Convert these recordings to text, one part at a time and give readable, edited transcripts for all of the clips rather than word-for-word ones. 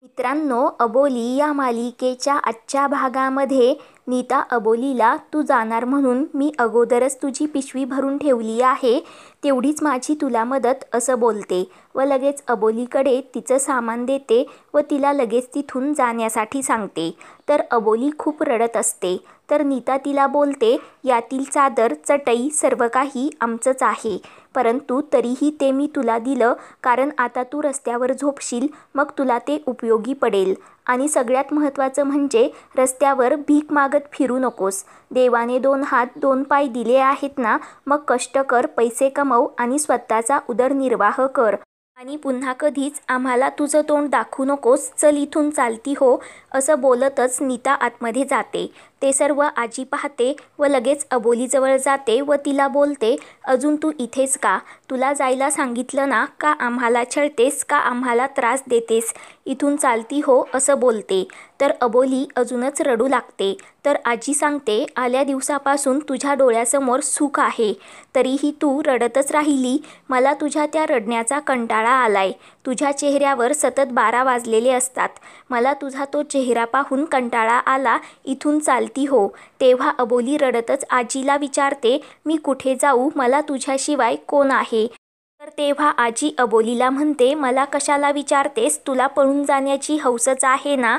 मित्रांनो, अबोली या मालिकेच्या आजच्या भागामध्ये नीता अबोलीला तू जाणार म्हणून मी अगोदरच तुझी पिशवी भरून ठेवली आहे, तेवढीच माझी तुला मदत असं बोलते व लगेच अबोलीकडे तिचं सामान देते व तिला लगेच तिथून जाण्यासाठी सांगते. तर अबोली खूप रडत असते. तर नीता तिला बोलते, यातील चादर चटई सर्व काही आमचंच आहे, परंतु तरीही ते मी तुला दिलं कारण आता तू रस्त्यावर झोपशील, मग तुला ते उपयोगी पडेल. आणि सगळ्यात महत्त्वाचं म्हणजे रस्त्यावर भीक मागत फिरू नकोस. देवाने 2 हात 2 पाय दिले आहेत ना, मग कष्ट कर, पैसे कमव आणि स्वतःचा उदरनिर्वाह कर. आणि पुन्हा कधीच आम्हाला तुझं तोंड दाखवू नकोस, चल इथून चालती हो. असं बोलतच नीता आतमध्ये जाते. ते सर्व आजी पाहते व लगेच अबोलीजवळ जाते व तिला बोलते, अजून तू इथेच का? तुला जायला सांगितलं ना? का आम्हाला छळतेस? का आम्हाला त्रास देतेस? इथून चालती हो असं बोलते. तर अबोली अजूनच रडू लागते. तर आजी सांगते, आल्या दिवसापासून तुझ्या डोळ्यासमोर सुख आहे, तरीही तू रडतच राहिली. मला तुझ्या त्या रडण्याचा कंटाळा आलाय. तुझ्या चेहऱ्यावर सतत 12 वाजलेले असतात. मला तुझा तो चेहरा पाहून कंटाळा आला. इथून चालती हो. तेव्हा अबोली रडतच आजीला विचारते, मी कुठे जाऊ? मला तुझ्याशिवाय कोण आहे? तर तेव्हा आजी अबोलीला म्हणते, मला कशाला विचारतेस? तुला पळून जाण्याची हौसच आहे ना?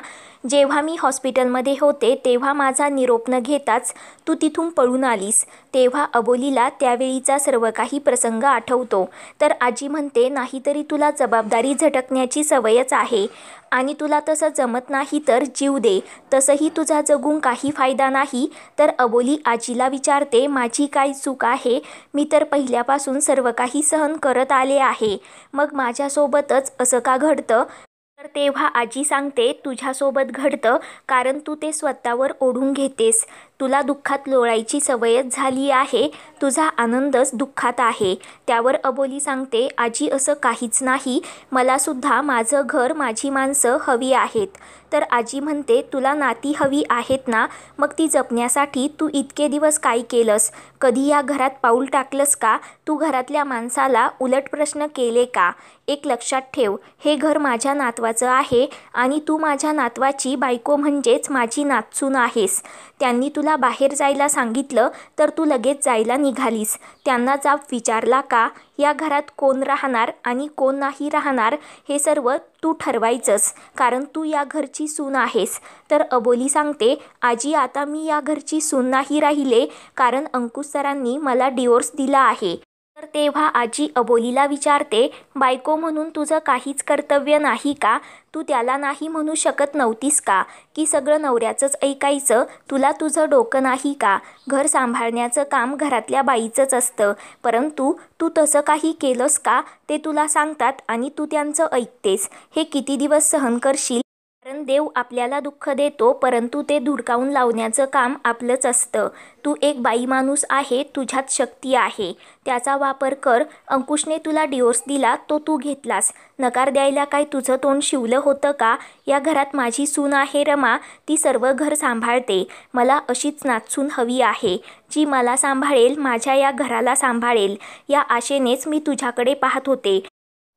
जेव्हा मी हॉस्पिटलमध्ये होते तेव्हा माझा निरोप न घेताच तू तिथून पळून आलीस. तेव्हा अबोलीला त्यावेळीचा सर्व काही प्रसंग आठवतो. तर आजी म्हणते, नाहीतरी तुला जबाबदारी झटकण्याची सवयच आहे आणि तुला तसं जमत नाही तर जीव दे, तसंही तुझा जगून काही फायदा नाही. तर अबोली आजीला विचारते, माझी काय चूक आहे? मी तर पहिल्यापासून सर्व काही सहन करत आले आहे, मग माझ्यासोबतच असं का घडतं? तर तेव्हा आजी सांगते, तुझ्यासोबत घडतं कारण तू ते स्वतःवर ओढून घेतेस. तुला दुःखात लोळायची सवयच झाली आहे. तुझा आनंदच दुःखात आहे. त्यावर अबोली सांगते, आजी असं काहीच नाही. मला सुद्धा माझं घर, माझी माणसं हवी आहेत. तर आजी म्हणते, तुला नाती हवी आहेत ना? मग ती जपण्यासाठी तू इतके दिवस काय केलंस? कधी या घरात पाऊल टाकलंस का? तू घरातल्या माणसाला उलट प्रश्न केले का? एक लक्षात ठेव, हे घर माझ्या नातवाचं आहे आणि तू माझ्या नातवाची बायको म्हणजेच माझी नातसून आहेस. त्यांनी तुला बाहेर जायला सांगितलं तर तू लगेच जायला निघालीस. त्यांना जाब विचारला का? या घरात कोण राहणार आणि कोण नाही राहणार हे सर्व तू ठरवायचंस, कारण तू या घरची सून आहेस. तर अबोली सांगते, आजी आता मी या घरची सून नाही राहिले, कारण अंकुश सरांनी मला डिवोर्स दिला आहे. तर तेव्हा आजी अबोलीला विचारते, बायको म्हणून तुझं काहीच कर्तव्य नाही का? तू त्याला नाही म्हणू शकत नव्हतीस का? की सगळं नवऱ्याचंच ऐकायचं? तुला तुझं डोकं नाही का? घर सांभाळण्याचं काम घरातल्या बाईचंच असतं, परंतु तू तसं काही केलंस का? ते तुला सांगतात आणि तू त्यांचं ऐकतेस. हे किती दिवस सहन करशील? कारण देव आपल्याला दुःख देतो, परंतु ते धुडकावून लावण्याचं काम आपलंच असतं. तू एक बाई माणूस आहे, तुझ्यात शक्ती आहे, त्याचा वापर कर. अंकुशने तुला डिवोर्स दिला, तो तू घेतलास. नकार द्यायला काय तुझं तोंड शिवलं होतं का? या घरात माझी सून आहे रमा, ती सर्व घर सांभाळते. मला अशीच नातसून हवी आहे, जी मला सांभाळेल, माझ्या या घराला सांभाळेल. या आशेनेच मी तुझ्याकडे पाहत होते,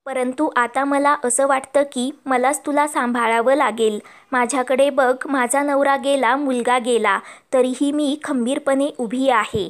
परंतु आता मला असं वाटतं की मलाच तुला सांभाळावं लागेल. माझ्याकडे बघ, माझा नवरा गेला, मुलगा गेला, तरीही मी खंबीरपणे उभी आहे.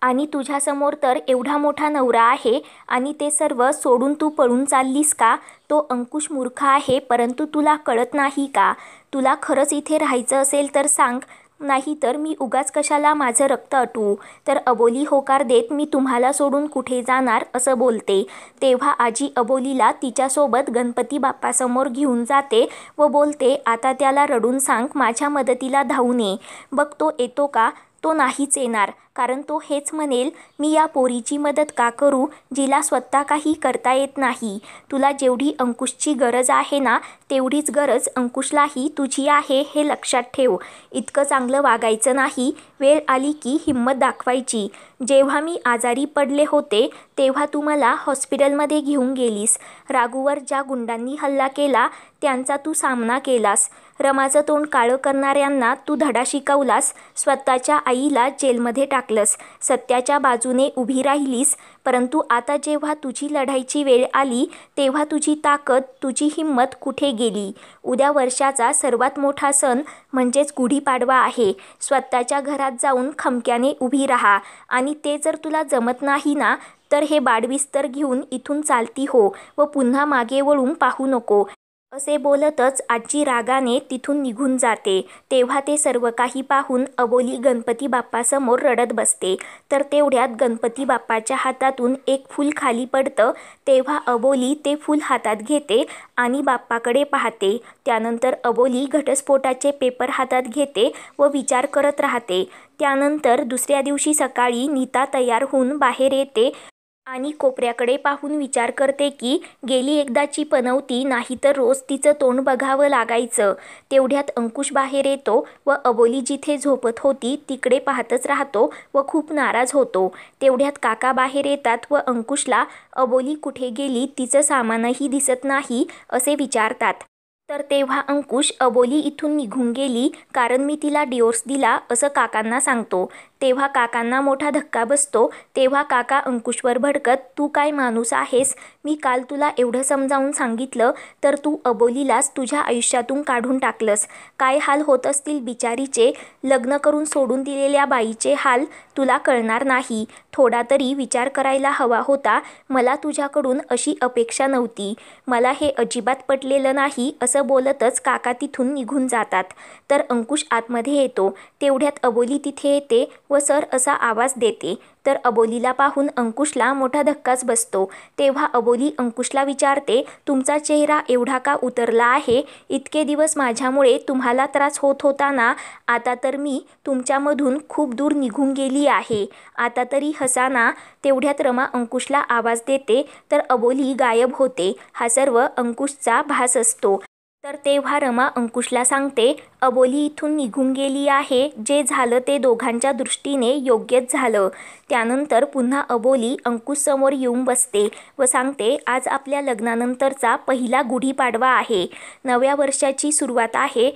आणि तुझ्यासमोर तर एवढा मोठा नवरा आहे आणि ते सर्व सोडून तू पळून चाललीस का? तो अंकुश मूर्ख आहे, परंतु तुला कळत नाही का? तुला खरंच इथे राहायचं असेल तर सांग, नाही तर मी उगाच कशाला माझं रक्त अटवू. तर अबोली होकार देत, मी तुम्हाला सोडून कुठे जाणार असं बोलते. तेव्हा आजी अबोलीला तिच्यासोबत गणपती बाप्पासमोर घेऊन जाते व बोलते, आता त्याला रडून सांग, माझ्या मदतीला धावून ये. बघ तो येतो का? तो नाहीच येणार, कारण तो हेच म्हणेल, मी या पोरीची मदत का करू, जिला स्वतः काही करता येत नाही. तुला जेवढी अंकुशची गरज आहे ना, तेवढीच गरज अंकुशलाही तुझी आहे, हे लक्षात ठेव. इतकं चांगलं वागायचं नाही, वेळ आली की हिंमत दाखवायची. जेव्हा मी आजारी पडले होते तेव्हा तू मला हॉस्पिटलमध्ये घेऊन गेलीस. राघूवर ज्या गुंडांनी हल्ला केला त्यांचा तू सामना केलास. रमाचं तोंड काळं करणाऱ्यांना तू धडा शिकवलास, स्वतःच्या आईला जेलमध्ये टाकलंस, सत्याच्या बाजूने उभी राहिलीस. परंतु आता जेव्हा तुझी लढाईची वेळ आली तेव्हा तुझी ताकद, तुझी हिंमत कुठे गेली? उद्या वर्षाचा सर्वात मोठा सण म्हणजेच गुढीपाडवा आहे. स्वतःच्या घरात जाऊन खमक्याने उभी राहा आणि ते जर तुला जमत नाही ना, तर हे बाडबिस्तर घेऊन इथून चालती हो व पुन्हा मागे वळून पाहू नको. असे बोलतच आजी रागाने तिथून निघून जाते. तेव्हा ते सर्व काही पाहून अबोली गणपती बाप्पासमोर रडत बसते. तर तेवढ्यात गणपती बाप्पाच्या हातातून एक फूल खाली पडतं. तेव्हा अबोली ते फूल हातात घेते आणि बाप्पाकडे पाहते. त्यानंतर अबोली घटस्फोटाचे पेपर हातात घेते व विचार करत राहते. त्यानंतर दुसऱ्या दिवशी सकाळी नीता तयार होऊन बाहेर येते आणि कोपऱ्याकडे पाहून विचार करते की गेली एकदाची पनवती, नाहीतर रोज तिचं तोंड बघावं लागायचं. तेवढ्यात अंकुश बाहेर येतो व अबोली जिथे झोपत होती तिकडे पाहतच राहतो व खूप नाराज होतो. तेवढ्यात काका बाहेर येतात व अंकुशला अबोली कुठे गेली, तिचं सामानही दिसत नाही असे विचारतात. तर तेव्हा अंकुश अबोली इथून निघून गेली कारण मी तिला डिवोर्स दिला असं काकांना सांगतो. तेव्हा काकांना मोठा धक्का बसतो. तेव्हा काका अंकुशवर भडकत, तू काय माणूस आहेस? मी काल तुला एवढं समजावून सांगितलं तर तू अबोलीलाच तुझ्या आयुष्यातून काढून टाकलंस. काय हाल होत असतील बिचारीचे. लग्न करून सोडून दिलेल्या बाईचे हाल तुला कळणार नाही. थोडा तरी विचार करायला हवा होता. मला तुझ्याकडून अशी अपेक्षा नव्हती. मला हे अजिबात पटलेलं नाही असं बोलतच काका तिथून निघून जातात. तर अंकुश आतमध्ये येतो. तेवढ्यात अबोली तिथे येते व सर असा आवाज देते. तर अबोलीला पाहून अंकुशला मोठा धक्काच बसतो. तेव्हा अबोली अंकुशला विचारते, तुमचा चेहरा एवढा का उतरला आहे? इतके दिवस माझ्यामुळे तुम्हाला त्रास होत होता ना, आता तर मी तुमच्यामधून खूप दूर निघून गेली आहे. आता तरी हसा ना. तेवढ्यात रमा अंकुशला आवाज देते तर अबोली गायब होते. हा सर्व अंकुशचा भास असतो. तर तेव्हा रमा अंकुशला सांगते, अबोली इथून निघून गेली आहे. जे झालं ते दोघांच्या दृष्टीने योग्यच झालं. त्यानंतर पुन्हा अबोली अंकुशसमोर येऊन बसते व सांगते, आज आपल्या लग्नानंतरचा पहिला गुढीपाडवा आहे. नव्या वर्षाची सुरुवात आहे.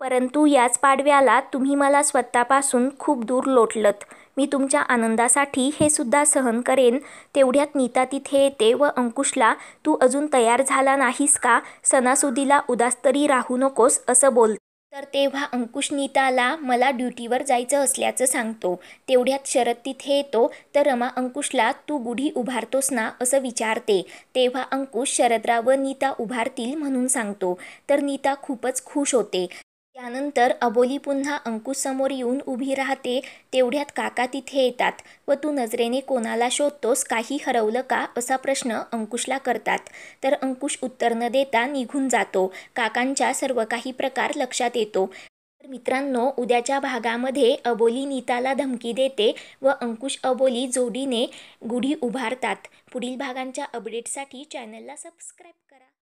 परंतु याच पाडव्याला तुम्ही मला स्वतःपासून खूप दूर लोटलत. मी तुमच्या आनंदासाठी हे सुद्धा सहन करेन. तेवढ्यात नीता तिथे येते व अंकुशला, तू अजून तयार झाला नाहीस का? सणासुदीला उदास तरी राहू नकोस असं बोल. तर तेव्हा अंकुश नीताला मला ड्युटीवर जायचं असल्याचं सांगतो. तेवढ्यात शरद तिथे येतो. तर रमा अंकुशला, तू गुढी उभारतोस ना असं विचारते. तेव्हा अंकुश शरदराव व नीता उभारतील म्हणून सांगतो. तर नीता खूपच खुश होते. त्यानंतर अबोली पुन्हा अंकुशसमोर येऊन उभी राहते. तेवढ्यात काका तिथे येतात व तू नजरेने कोणाला शोधतोस? काही हरवलं का असा प्रश्न अंकुशला करतात. तर अंकुश उत्तर न देता निघून जातो. काकांच्या सर्व काही प्रकार लक्षात येतो. तर मित्रांनो, उद्याच्या भागामध्ये अबोली नीताला धमकी देते व अंकुश अबोली जोडीने गुढी उभारतात. पुढील भागांच्या अपडेटसाठी चॅनलला सबस्क्राईब